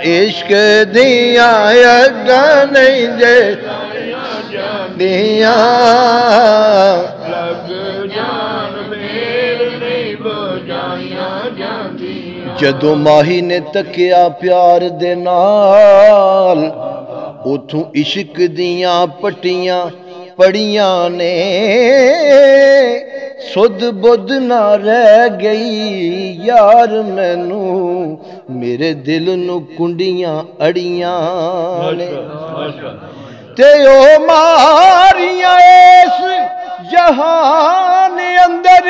इश्क दिया अगा नहीं जे दिया जदों माही ने तकिया प्यार दे नाल उथों इश्क दियां पट्टियां पड़ियां ने सुध बुध ना रह गई यार मैनू मेरे दिल नू कुंडियां अड़ियां ने ते ओ मारियां इस जहान अंदर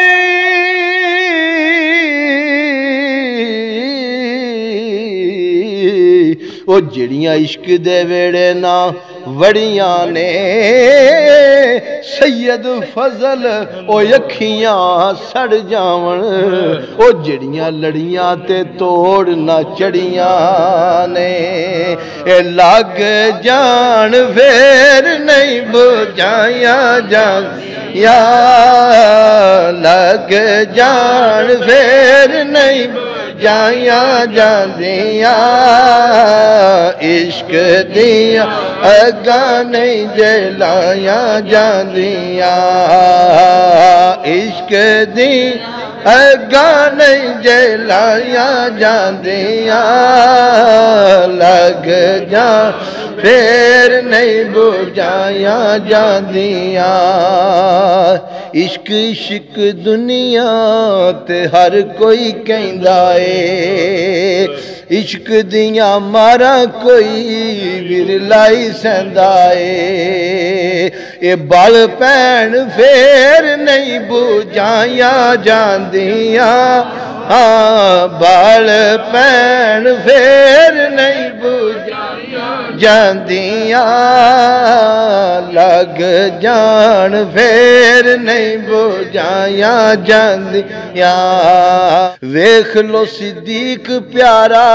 ओ जिड़ियां इश्क दे वेड़े ना वड़ियां ने सैयद फजल ओ अखियां सड़ जावन ओ जिड़ियां लड़ियां ते तोड़ ना चढ़ियां ने ए लग जान फेर नहीं बुझाया जान या लग जान फेर नहीं जाया जांदिया इश्क दिया अगा नहीं जलाया जांदिया इश्क दी अगा नहीं जलाया जांदिया लग जा फेर नहीं बुझाया जांदिया इश्क इश्क दुनिया ते हर कोई कहंदा है इश्क दियां मारा कोई विरलाई सहंदा है ये बल भैन फेर नहीं बुझाया जांदिया हाँ बल भैन फेर नहीं बुझाया जांदिया लग जान फेर नहीं बुझाया जांदिया वेख लो सिद्दीक प्यारा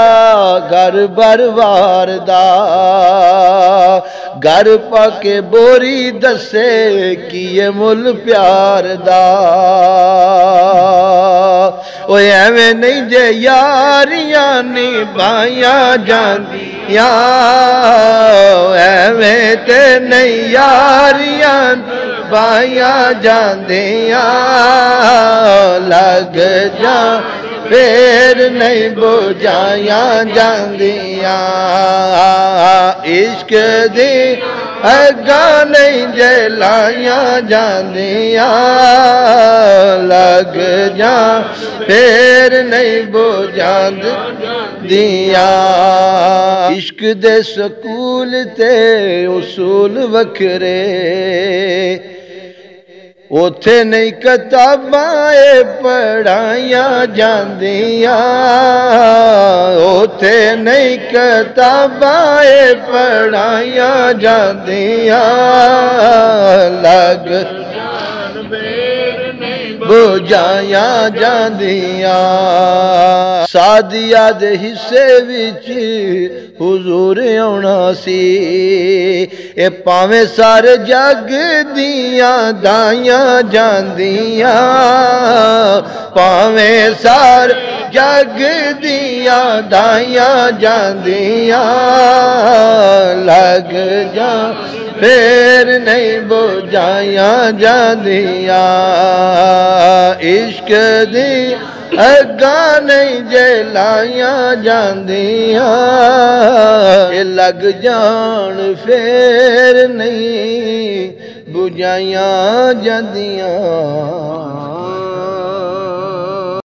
घर बरवार दा घर पाके बोरी दसे किए मुल प्यार दा ओ एवें नहीं जे यारियां निभाया जांदिया एवें ते नहीं यारियां निभाया जांदिया लग जा फेर नहीं बुझाया जांदिया इश्क दी अगा नहीं जलाया जांदिया लग जा फेर नहीं बुझांदिया इश्क दे सकूल ते उसूल वखरे उथे नहीं किताबां पढ़ाया जांदिया उथे नहीं किताबां पढ़ाया जांदिया लग बुझाया जांदिया सादिया दे हिस्से विच हुजूर आउणा सी ए भावें सारे जग दियां दाइयां जांदियां भावें सारे जग दियां दाइयां जांदियां लग जा फेर नहीं बुझाया जांदिया इश्क दी अगा नहीं जलाया जांदिया लग जान फेर नहीं बुझाया जांदिया।